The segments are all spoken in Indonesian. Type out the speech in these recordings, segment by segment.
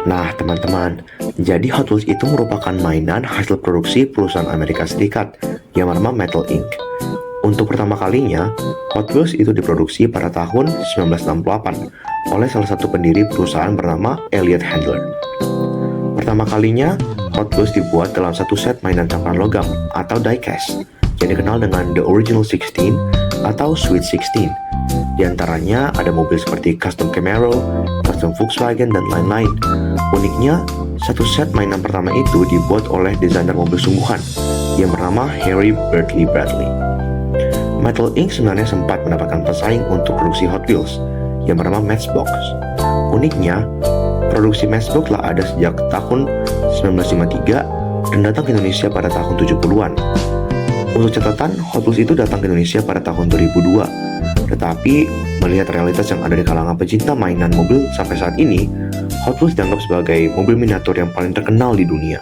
Nah, teman-teman, jadi Hot Wheels itu merupakan mainan hasil produksi perusahaan Amerika Serikat yang bernama Metal Inc. Untuk pertama kalinya, Hot Wheels itu diproduksi pada tahun 1968 oleh salah satu pendiri perusahaan bernama Elliot Handler. Pertama kalinya, Hot Wheels dibuat dalam satu set mainan campuran logam atau diecast yang dikenal dengan The Original 16 atau Sweet 16. Di antaranya ada mobil seperti Custom Camaro, Custom Volkswagen, dan lain-lain. Uniknya, satu set mainan pertama itu dibuat oleh desainer mobil sungguhan yang bernama Harry Bertley Bradley. Metal Inc. sebenarnya sempat mendapatkan pesaing untuk produksi Hot Wheels yang bernama Matchbox. Uniknya, produksi Matchbox telah ada sejak tahun 1953 dan datang ke Indonesia pada tahun 70-an. Untuk catatan, Hot Wheels itu datang ke Indonesia pada tahun 2002. Tetapi, melihat realitas yang ada di kalangan pecinta mainan mobil sampai saat ini, Hot Wheels dianggap sebagai mobil miniatur yang paling terkenal di dunia.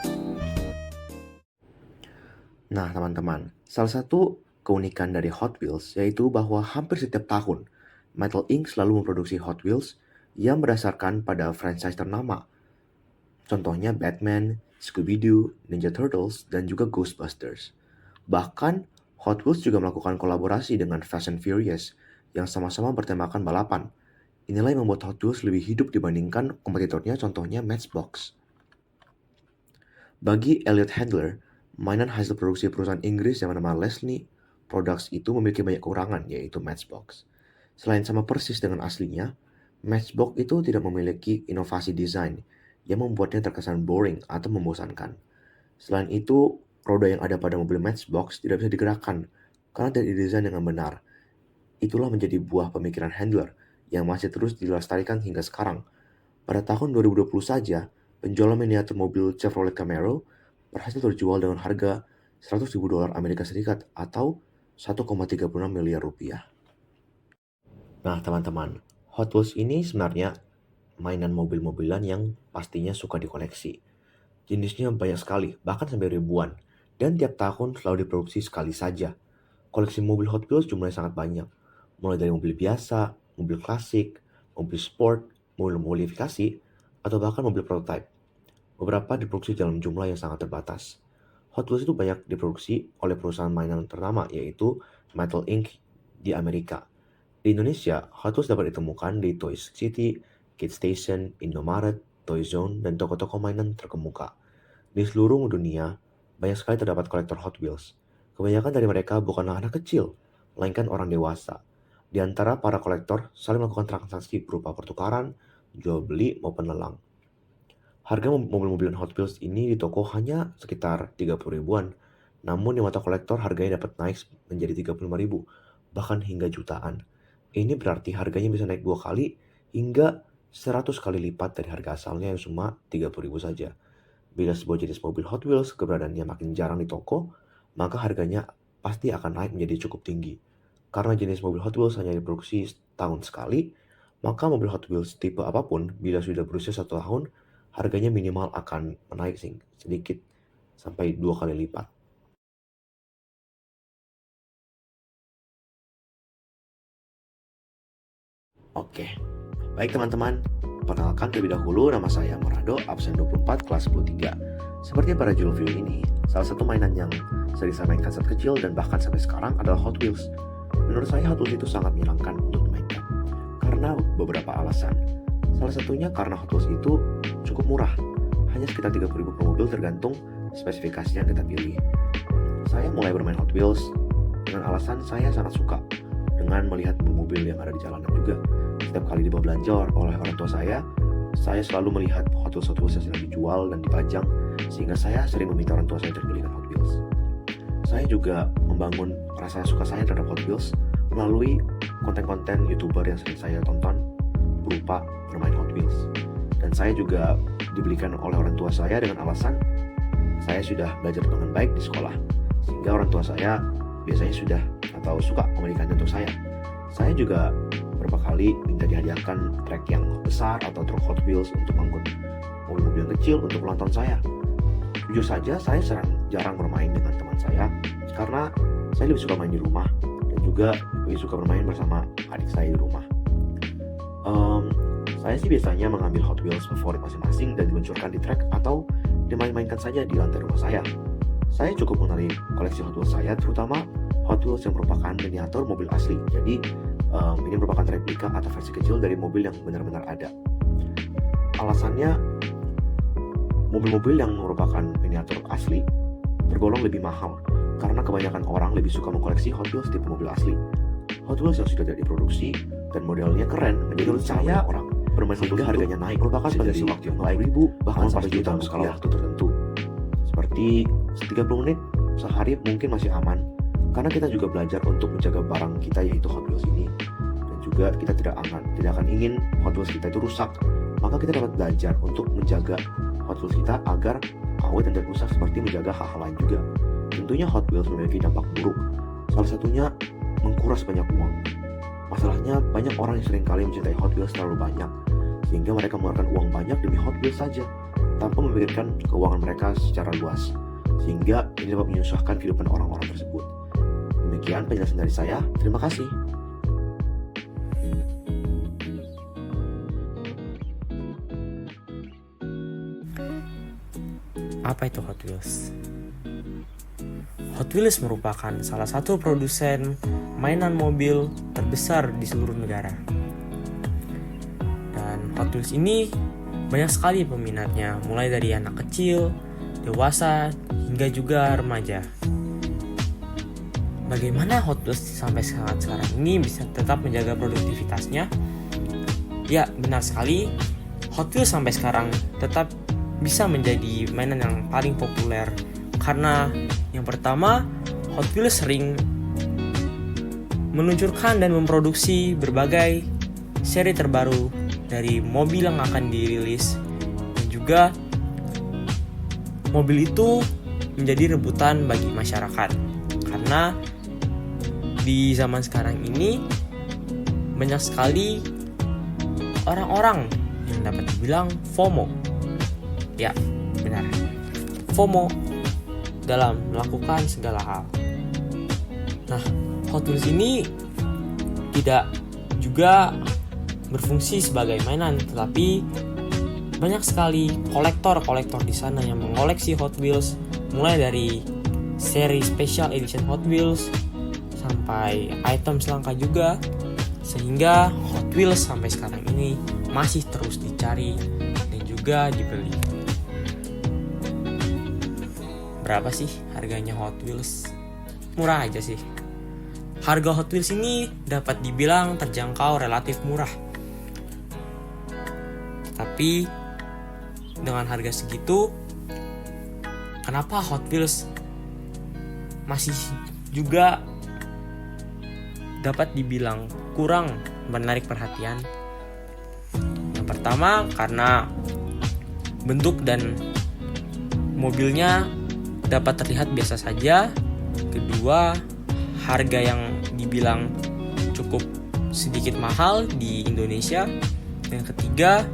Nah, teman-teman, salah satu keunikan dari Hot Wheels yaitu bahwa hampir setiap tahun, Metal Inc. selalu memproduksi Hot Wheels yang berdasarkan pada franchise ternama. Contohnya Batman, Scooby-Doo, Ninja Turtles, dan juga Ghostbusters. Bahkan, Hot Wheels juga melakukan kolaborasi dengan Fast and Furious yang sama-sama bertemakan balapan. Inilah yang membuat Hot Wheels lebih hidup dibandingkan kompetitornya, contohnya Matchbox. Bagi Elliot Handler, mainan hasil produksi perusahaan Inggris yang bernama Leslie Products itu memiliki banyak kekurangan, yaitu Matchbox. Selain sama persis dengan aslinya, Matchbox itu tidak memiliki inovasi desain yang membuatnya terkesan boring atau membosankan. Selain itu, roda yang ada pada mobil Matchbox tidak bisa digerakkan karena tidak didesain dengan benar. Itulah menjadi buah pemikiran Handler yang masih terus dilestarikan hingga sekarang. Pada tahun 2020 saja, penjualan miniatur mobil Chevrolet Camaro berhasil terjual dengan harga $100.000 Amerika Serikat atau 1,36 miliar rupiah. Nah, teman-teman, Hot Wheels ini sebenarnya mainan mobil-mobilan yang pastinya suka dikoleksi. Jenisnya banyak sekali, bahkan sampai ribuan. Dan tiap tahun selalu diproduksi sekali saja. Koleksi mobil Hot Wheels jumlahnya sangat banyak. Mulai dari mobil biasa, mobil klasik, mobil sport, mobil modifikasi, atau bahkan mobil prototype. Beberapa diproduksi dalam jumlah yang sangat terbatas. Hot Wheels itu banyak diproduksi oleh perusahaan mainan ternama yaitu Metal Inc. di Amerika. Di Indonesia, Hot Wheels dapat ditemukan di Toys City, Kid Station, Indomaret, Toy Zone, dan toko-toko mainan terkemuka. Di seluruh dunia, banyak sekali terdapat kolektor Hot Wheels. Kebanyakan dari mereka bukanlah anak kecil, melainkan orang dewasa. Di antara para kolektor saling melakukan transaksi berupa pertukaran, jual beli maupun lelang. Harga mobil-mobilan Hot Wheels ini di toko hanya sekitar 30 ribuan, namun di mata kolektor harganya dapat naik menjadi 35 ribu, bahkan hingga jutaan. Ini berarti harganya bisa naik 2 kali hingga 100 kali lipat dari harga asalnya yang cuma 30 ribu saja. Bila sebuah jenis mobil Hot Wheels keberadaannya makin jarang di toko, maka harganya pasti akan naik menjadi cukup tinggi. Karena jenis mobil Hot Wheels hanya diproduksi setahun sekali, maka mobil Hot Wheels tipe apapun bila sudah berusia 1 tahun, harganya minimal akan menaik sedikit sampai 2 kali lipat. Oke, baik teman-teman, perkenalkan terlebih dahulu nama saya Morado, absen 24 kelas 13. Seperti pada judul video ini, salah satu mainan yang sering saya mainkan saat kecil dan bahkan sampai sekarang adalah Hot Wheels. Menurut saya Hot Wheels itu sangat menyenangkan untuk dimainkan karena beberapa alasan. Salah satunya karena Hot Wheels itu cukup murah, hanya sekitar 30 ribu per mobil tergantung spesifikasi yang kita pilih. Saya mulai bermain Hot Wheels dengan alasan saya sangat suka dengan melihat mobil yang ada di jalanan juga. Setiap kali dibawa belanja oleh orang tua saya selalu melihat Hot Wheels yang sedang dijual dan dipajang, sehingga saya sering meminta orang tua saya untuk belikan Hot Wheels. Saya juga membangun rasa suka saya terhadap Hot Wheels melalui konten-konten YouTuber yang sering saya tonton berupa bermain Hot Wheels. Dan saya juga dibelikan oleh orang tua saya dengan alasan saya sudah belajar dengan baik di sekolah, sehingga orang tua saya biasanya sudah atau suka membelikannya untuk saya. Saya juga beberapa kali minta dihadiahkan trek yang besar atau truk Hot Wheels untuk mengangkut mobil-mobil yang kecil untuk ulang tahun saya. Jujur saja, saya jarang bermain dengan teman saya karena saya lebih suka main di rumah dan juga lebih suka bermain bersama adik saya di rumah. Saya sih biasanya mengambil Hot Wheels favorit masing-masing dan diluncurkan di track atau dimain-mainkan saja di lantai rumah saya. Saya cukup mengenali koleksi Hot Wheels saya, terutama Hot Wheels yang merupakan miniatur mobil asli. Jadi ini merupakan replika atau versi kecil dari mobil yang benar-benar ada. Alasannya, mobil-mobil yang merupakan miniatur asli tergolong lebih mahal karena kebanyakan orang lebih suka mengkoleksi Hot Wheels tipe mobil asli. Hot Wheels yang sudah tidak diproduksi dan modelnya keren menjadi lebih banyak orang bermain sehingga harganya naik merupakan sebagai waktu yang baik bahkan sampai jutaan skala waktu tertentu seperti 30 menit sehari mungkin masih aman karena kita juga belajar untuk menjaga barang kita yaitu Hot Wheels ini, dan juga kita tidak akan ingin Hot Wheels kita itu rusak, maka kita dapat belajar untuk menjaga Hot Wheels kita agar awet dan tidak rusak seperti menjaga hal-hal lain juga. Tentunya Hot Wheels memiliki dampak buruk, salah satunya mengkuras banyak uang. Masalahnya banyak orang yang seringkali mencintai Hot Wheels terlalu banyak sehingga mereka mengeluarkan uang banyak demi Hot Wheels saja tanpa memikirkan keuangan mereka secara luas, sehingga ini dapat menyusahkan kehidupan orang-orang tersebut. Demikian penjelasan dari saya, terima kasih. Apa itu Hot Wheels? Hot Wheels merupakan salah satu produsen mainan mobil terbesar di seluruh negara. Dan Hot Wheels ini banyak sekali peminatnya, mulai dari anak kecil, dewasa, hingga juga remaja. Bagaimana Hot Wheels sampai sekarang ini bisa tetap menjaga produktivitasnya? Ya, benar sekali. Hot Wheels sampai sekarang tetap bisa menjadi mainan yang paling populer karena yang pertama, Hot Wheels sering meluncurkan dan memproduksi berbagai seri terbaru dari mobil yang akan dirilis, dan juga mobil itu menjadi rebutan bagi masyarakat karena di zaman sekarang ini banyak sekali orang-orang yang dapat dibilang FOMO. Ya, benar. FOMO dalam melakukan segala hal. Nah, Hot Wheels ini tidak juga berfungsi sebagai mainan, tetapi banyak sekali kolektor di sana yang mengoleksi Hot Wheels, mulai dari seri Special Edition Hot Wheels sampai item langka juga, sehingga Hot Wheels sampai sekarang ini masih terus dicari dan juga dibeli. Berapa sih harganya Hot Wheels? Murah aja sih. Harga Hot Wheels ini dapat dibilang terjangkau, relatif murah. Tapi dengan harga segitu, kenapa Hot Wheels masih juga dapat dibilang kurang menarik perhatian? Yang pertama, karena bentuk dan mobilnya dapat terlihat biasa saja. Kedua, harga yang dibilang cukup sedikit mahal di Indonesia. Dan ketiga,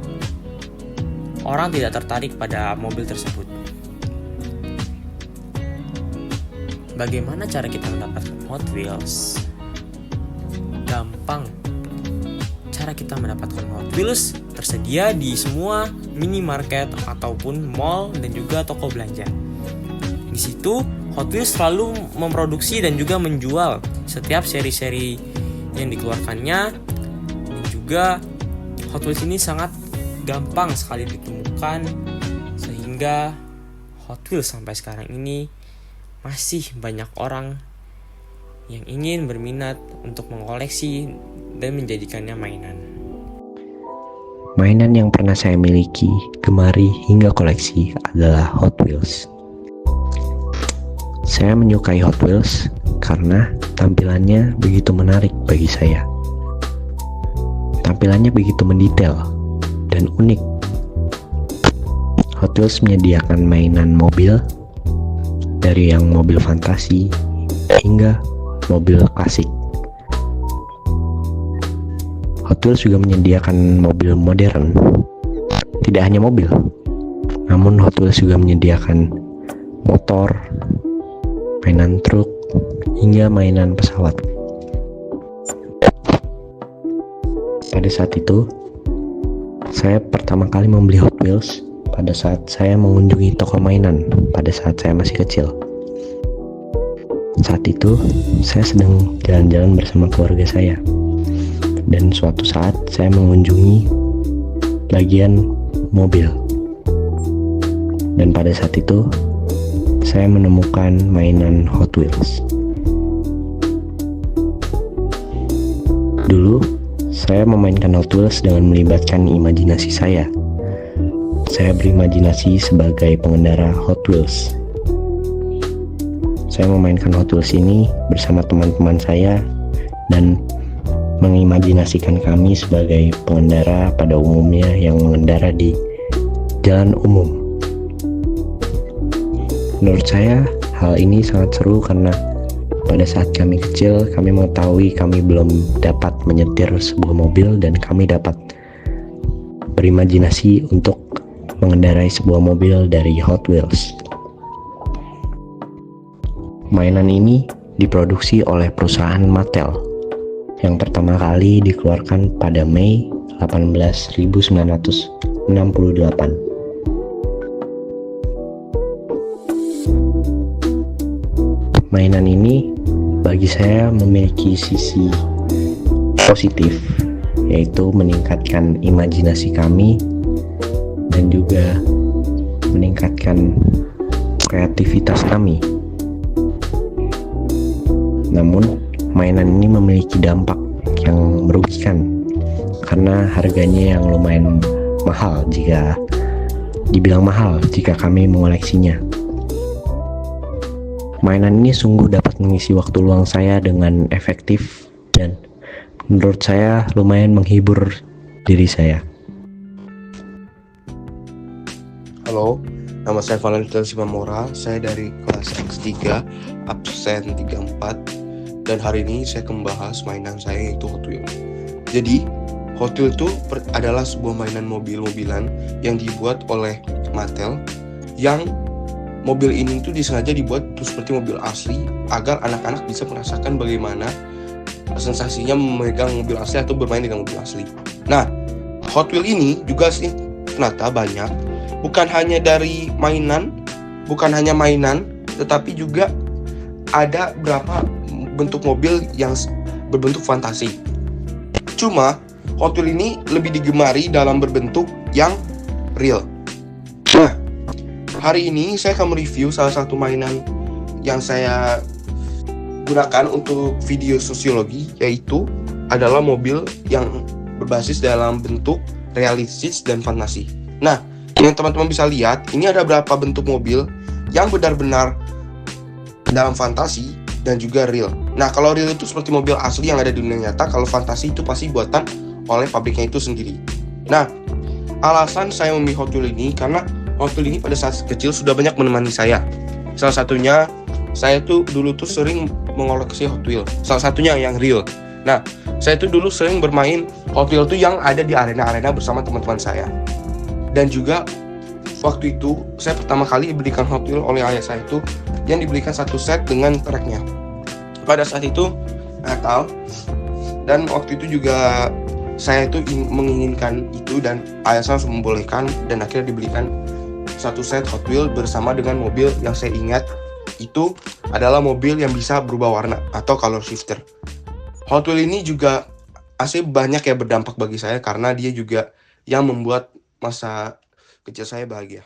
orang tidak tertarik pada mobil tersebut. Bagaimana cara kita mendapatkan Hot Wheels? Gampang. Cara kita mendapatkan Hot Wheels tersedia di semua minimarket ataupun mall dan juga toko belanja. Di situ Hot Wheels selalu memproduksi dan juga menjual setiap seri-seri yang dikeluarkannya, dan juga Hot Wheels ini sangat gampang sekali ditemukan, sehingga Hot Wheels sampai sekarang ini masih banyak orang yang ingin berminat untuk mengoleksi dan menjadikannya mainan. Mainan yang pernah saya miliki, gemari hingga koleksi adalah Hot Wheels. Saya menyukai Hot Wheels karena tampilannya begitu menarik bagi saya. Tampilannya begitu mendetail dan unik. Hot Wheels menyediakan mainan mobil dari yang mobil fantasi hingga mobil klasik. Hot Wheels juga menyediakan mobil modern. Tidak hanya mobil, namun Hot Wheels juga menyediakan motor, mainan truk, hingga mainan pesawat. Pada saat itu, Saya pertama kali membeli Hot Wheels pada saat saya mengunjungi toko mainan pada saat saya masih kecil. Saat itu, saya sedang jalan-jalan bersama keluarga saya. Dan suatu saat saya mengunjungi bagian mobil. Dan pada saat itu, saya menemukan mainan Hot Wheels. Dulu, saya memainkan Hot Wheels dengan melibatkan imajinasi saya. Saya berimajinasi sebagai pengendara Hot Wheels. Saya memainkan Hot Wheels ini bersama teman-teman saya dan mengimajinasikan kami sebagai pengendara pada umumnya yang mengendara di jalan umum. Menurut saya, hal ini sangat seru karena pada saat kami kecil, kami mengetahui kami belum dapat menyetir sebuah mobil dan kami dapat berimajinasi untuk mengendarai sebuah mobil dari Hot Wheels. Mainan ini diproduksi oleh perusahaan Mattel yang pertama kali dikeluarkan pada Mei 1968. Mainan ini bagi saya memiliki sisi positif, yaitu meningkatkan imajinasi kami dan juga meningkatkan kreativitas kami. Namun, mainan ini memiliki dampak yang merugikan karena harganya yang lumayan mahal jika dibilang mahal jika kami mengoleksinya. Mainan ini sungguh dapat mengisi waktu luang saya dengan efektif dan menurut saya lumayan menghibur diri saya. Halo, nama saya Valentin Simamora, saya dari kelas X3, absen 34. Dan hari ini saya akan membahas mainan saya yaitu Hot Wheels. Jadi, Hot Wheels itu adalah sebuah mainan mobil-mobilan yang dibuat oleh Mattel, yang mobil ini itu disengaja dibuat seperti mobil asli agar anak-anak bisa merasakan bagaimana sensasinya memegang mobil asli atau bermain dengan mobil asli. Nah, Hot Wheels ini juga sih ternyata banyak, bukan hanya dari mainan, tetapi juga ada beberapa bentuk mobil yang berbentuk fantasi. Cuma Hot Wheels ini lebih digemari dalam berbentuk yang real. Nah, hari ini saya akan mereview salah satu mainan yang saya gunakan untuk video sosiologi, yaitu adalah mobil yang berbasis dalam bentuk realistis dan fantasi. Nah, yang teman-teman bisa lihat, ini ada beberapa bentuk mobil yang benar-benar dalam fantasi dan juga real. Nah, kalau real itu seperti mobil asli yang ada di dunia nyata, kalau fantasi itu pasti buatan oleh pabriknya itu sendiri. Nah, alasan saya memilih Hot Wheels ini karena Hot Wheels ini pada saat kecil sudah banyak menemani saya. Salah satunya, saya tuh dulu tuh sering mengoleksi Hot Wheels. Salah satunya yang real. Nah, saya tuh dulu sering bermain Hot Wheels tuh yang ada di arena-arena bersama teman-teman saya. Dan juga waktu itu saya pertama kali dibelikan Hot Wheels oleh ayah saya itu yang dibelikan satu set dengan tracknya. Pada saat itu Natal, dan waktu itu juga saya itu menginginkan itu dan ayah saya langsung membolehkan dan akhirnya dibelikan satu set Hot Wheels bersama dengan mobil yang saya ingat itu adalah mobil yang bisa berubah warna atau color shifter. Hot Wheels ini juga asli banyak ya berdampak bagi saya karena dia juga yang membuat masa kecil saya bahagia.